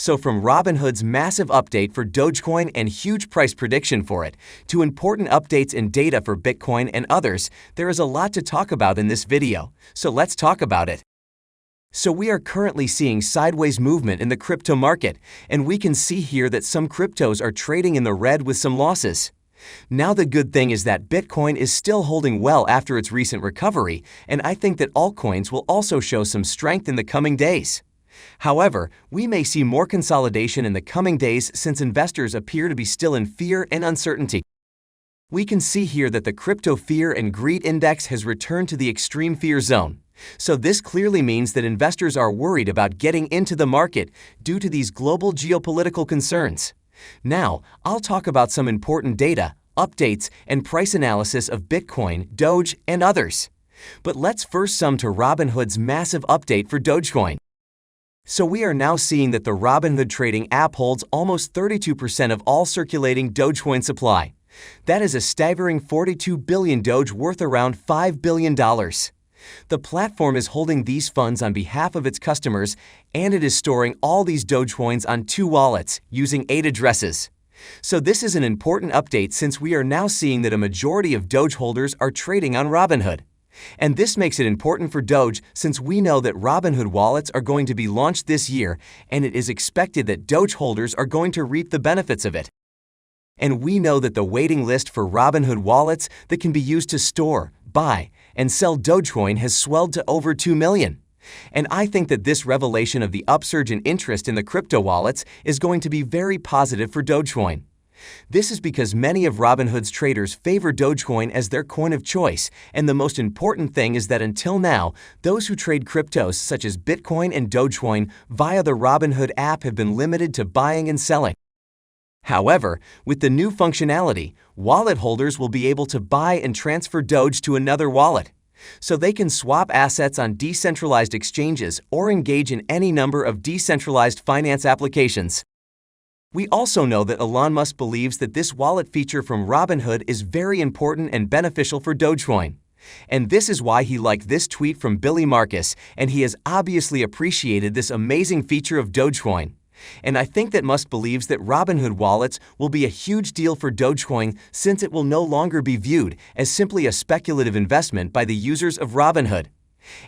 So from Robinhood's massive update for Dogecoin and huge price prediction for it, to important updates and data for Bitcoin and others, there is a lot to talk about in this video, so let's talk about it. So we are currently seeing sideways movement in the crypto market, and we can see here that some cryptos are trading in the red with some losses. Now the good thing is that Bitcoin is still holding well after its recent recovery, and I think that altcoins will also show some strength in the coming days. However, we may see more consolidation in the coming days since investors appear to be still in fear and uncertainty. We can see here that the crypto fear and greed index has returned to the extreme fear zone. So this clearly means that investors are worried about getting into the market due to these global geopolitical concerns. Now, I'll talk about some important data, updates, and price analysis of Bitcoin, Doge, and others. But let's first sum to Robinhood's massive update for Dogecoin. So we are now seeing that the Robinhood trading app holds almost 32% of all circulating Dogecoin supply. That is a staggering 42 billion Doge worth around $5 billion. The platform is holding these funds on behalf of its customers, and it is storing all these Dogecoins on 2 wallets using 8 addresses. So this is an important update since we are now seeing that a majority of Doge holders are trading on Robinhood. And this makes it important for Doge since we know that Robinhood wallets are going to be launched this year, and it is expected that Doge holders are going to reap the benefits of it. And we know that the waiting list for Robinhood wallets that can be used to store, buy, and sell Dogecoin has swelled to over 2 million. And I think that this revelation of the upsurge in interest in the crypto wallets is going to be very positive for Dogecoin. This is because many of Robinhood's traders favor Dogecoin as their coin of choice, and the most important thing is that until now, those who trade cryptos such as Bitcoin and Dogecoin via the Robinhood app have been limited to buying and selling. However, with the new functionality, wallet holders will be able to buy and transfer Doge to another wallet. So they can swap assets on decentralized exchanges or engage in any number of decentralized finance applications. We also know that Elon Musk believes that this wallet feature from Robinhood is very important and beneficial for Dogecoin. And this is why he liked this tweet from Billy Marcus, and he has obviously appreciated this amazing feature of Dogecoin. And I think that Musk believes that Robinhood wallets will be a huge deal for Dogecoin since it will no longer be viewed as simply a speculative investment by the users of Robinhood.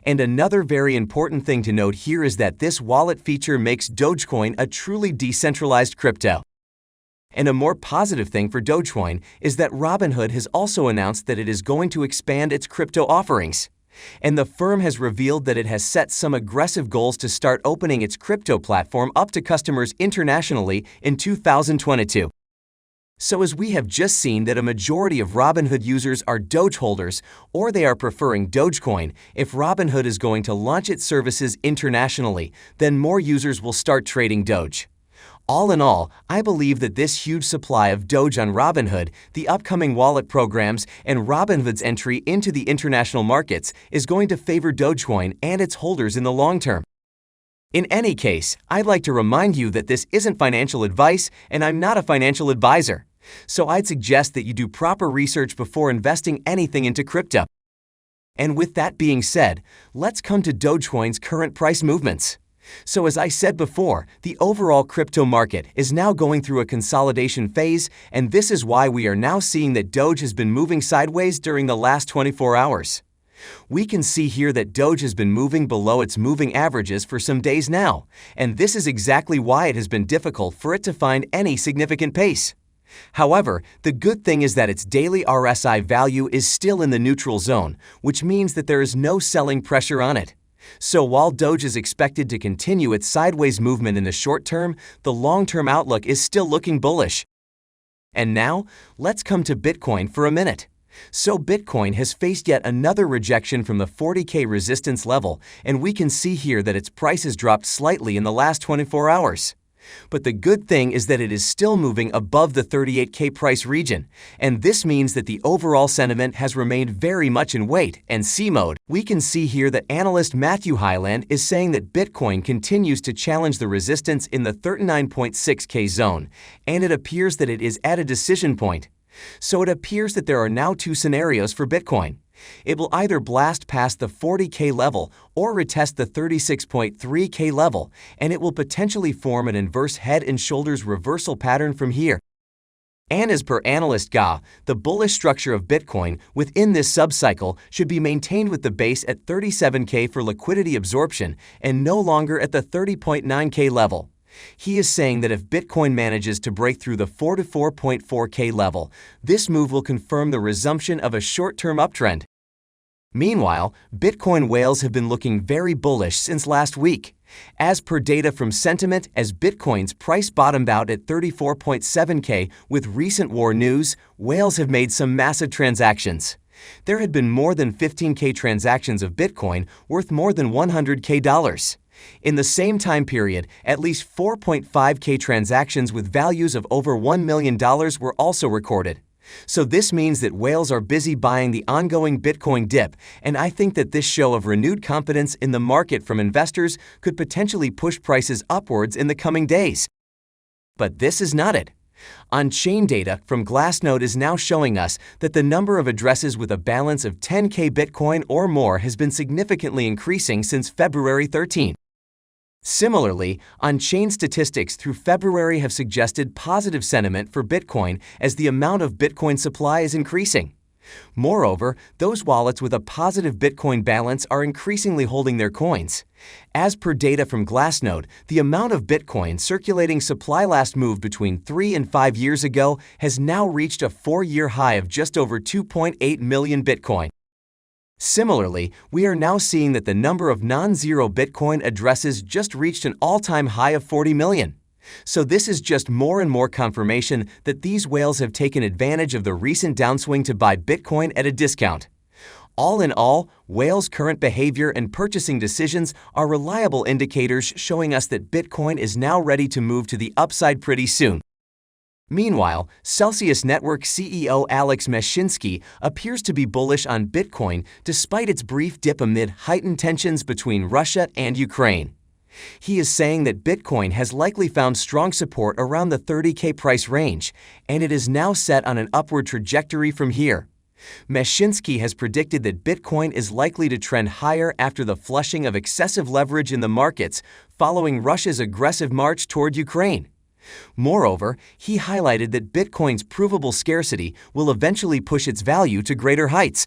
And another very important thing to note here is that this wallet feature makes Dogecoin a truly decentralized crypto. And a more positive thing for Dogecoin is that Robinhood has also announced that it is going to expand its crypto offerings. And the firm has revealed that it has set some aggressive goals to start opening its crypto platform up to customers internationally in 2022. So as we have just seen that a majority of Robinhood users are Doge holders, or they are preferring Dogecoin, if Robinhood is going to launch its services internationally, then more users will start trading Doge. All in all, I believe that this huge supply of Doge on Robinhood, the upcoming wallet programs, and Robinhood's entry into the international markets is going to favor Dogecoin and its holders in the long term. In any case, I'd like to remind you that this isn't financial advice, and I'm not a financial advisor. So I'd suggest that you do proper research before investing anything into crypto. And with that being said, let's come to Dogecoin's current price movements. So as I said before, the overall crypto market is now going through a consolidation phase, and this is why we are now seeing that Doge has been moving sideways during the last 24 hours. We can see here that Doge has been moving below its moving averages for some days now, and this is exactly why it has been difficult for it to find any significant pace. However, the good thing is that its daily RSI value is still in the neutral zone, which means that there is no selling pressure on it. So while Doge is expected to continue its sideways movement in the short term, the long-term outlook is still looking bullish. And now, let's come to Bitcoin for a minute. So Bitcoin has faced yet another rejection from the 40K resistance level, and we can see here that its price has dropped slightly in the last 24 hours. But the good thing is that it is still moving above the 38K price region, and this means that the overall sentiment has remained very much in wait and see mode. We can see here that analyst Matthew Hyland is saying that Bitcoin continues to challenge the resistance in the 39.6K zone, and it appears that it is at a decision point. So it appears that there are now 2 scenarios for Bitcoin. It will either blast past the 40K level or retest the 36.3K level, and it will potentially form an inverse head and shoulders reversal pattern from here. And as per analyst GA, the bullish structure of Bitcoin within this subcycle should be maintained with the base at 37K for liquidity absorption and no longer at the 30.9K level. He is saying that if Bitcoin manages to break through the 4 to 4.4K level, this move will confirm the resumption of a short-term uptrend. Meanwhile, Bitcoin whales have been looking very bullish since last week. As per data from Sentiment, as Bitcoin's price bottomed out at 34.7K with recent war news, whales have made some massive transactions. There had been more than 15K transactions of Bitcoin worth more than $100K. In the same time period, at least 4.5K transactions with values of over $1 million were also recorded. So this means that whales are busy buying the ongoing Bitcoin dip, and I think that this show of renewed confidence in the market from investors could potentially push prices upwards in the coming days. But this is not it. On-chain data from Glassnode is now showing us that the number of addresses with a balance of 10K Bitcoin or more has been significantly increasing since February 13. Similarly, on-chain statistics through February have suggested positive sentiment for Bitcoin as the amount of Bitcoin supply is increasing. Moreover, those wallets with a positive Bitcoin balance are increasingly holding their coins. As per data from Glassnode, the amount of Bitcoin circulating supply last moved between 3 and 5 years ago has now reached a 4-year high of just over 2.8 million Bitcoin. Similarly, we are now seeing that the number of non-zero Bitcoin addresses just reached an all-time high of 40 million. So this is just more and more confirmation that these whales have taken advantage of the recent downswing to buy Bitcoin at a discount. All in all, whales' current behavior and purchasing decisions are reliable indicators showing us that Bitcoin is now ready to move to the upside pretty soon. Meanwhile, Celsius Network CEO Alex Mashinsky appears to be bullish on Bitcoin despite its brief dip amid heightened tensions between Russia and Ukraine. He is saying that Bitcoin has likely found strong support around the 30K price range, and it is now set on an upward trajectory from here. Mashinsky has predicted that Bitcoin is likely to trend higher after the flushing of excessive leverage in the markets following Russia's aggressive march toward Ukraine. Moreover, he highlighted that Bitcoin's provable scarcity will eventually push its value to greater heights.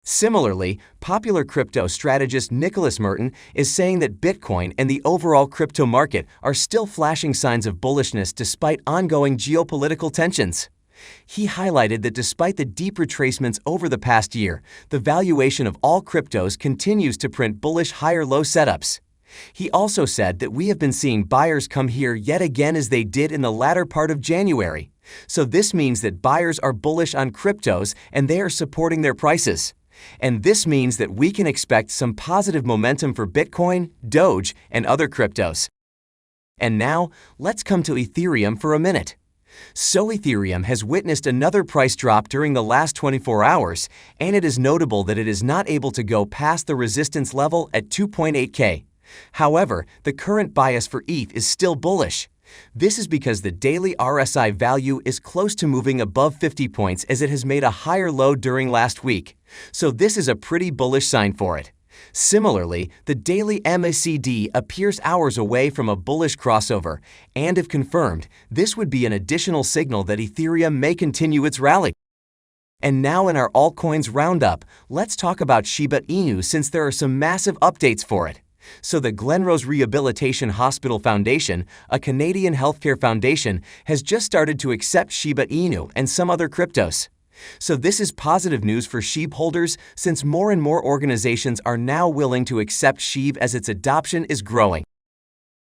Similarly, popular crypto strategist Nicholas Merton is saying that Bitcoin and the overall crypto market are still flashing signs of bullishness despite ongoing geopolitical tensions. He highlighted that despite the deep retracements over the past year, the valuation of all cryptos continues to print bullish higher-low setups. He also said that we have been seeing buyers come here yet again as they did in the latter part of January. So this means that buyers are bullish on cryptos and they are supporting their prices. And this means that we can expect some positive momentum for Bitcoin, Doge, and other cryptos. And now, let's come to Ethereum for a minute. So Ethereum has witnessed another price drop during the last 24 hours, and it is notable that it is not able to go past the resistance level at 2.8K. However, the current bias for ETH is still bullish. This is because the daily RSI value is close to moving above 50 points as it has made a higher low during last week. So this is a pretty bullish sign for it. Similarly, the daily MACD appears hours away from a bullish crossover, and if confirmed, this would be an additional signal that Ethereum may continue its rally. And now in our altcoins roundup, let's talk about Shiba Inu since there are some massive updates for it. So the Glenrose Rehabilitation Hospital Foundation, a Canadian healthcare foundation, has just started to accept Shiba Inu and some other cryptos. So this is positive news for SHIB holders since more and more organizations are now willing to accept SHIB as its adoption is growing.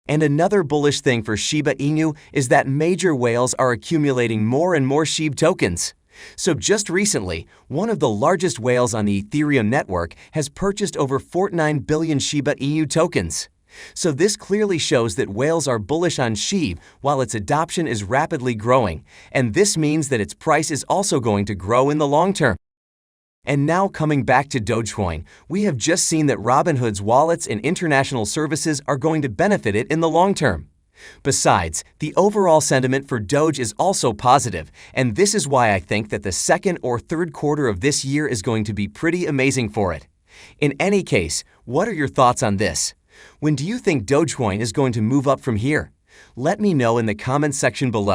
And another bullish thing for Shiba Inu is that major whales are accumulating more and more SHIB tokens. So just recently, one of the largest whales on the Ethereum network has purchased over 49 billion Shiba Inu tokens. So this clearly shows that whales are bullish on SHIB while its adoption is rapidly growing, and this means that its price is also going to grow in the long term. And now coming back to Dogecoin, we have just seen that Robinhood's wallets and international services are going to benefit it in the long term. Besides, the overall sentiment for Doge is also positive, and this is why I think that the second or third quarter of this year is going to be pretty amazing for it. In any case, what are your thoughts on this? When do you think Dogecoin is going to move up from here? Let me know in the comments section below.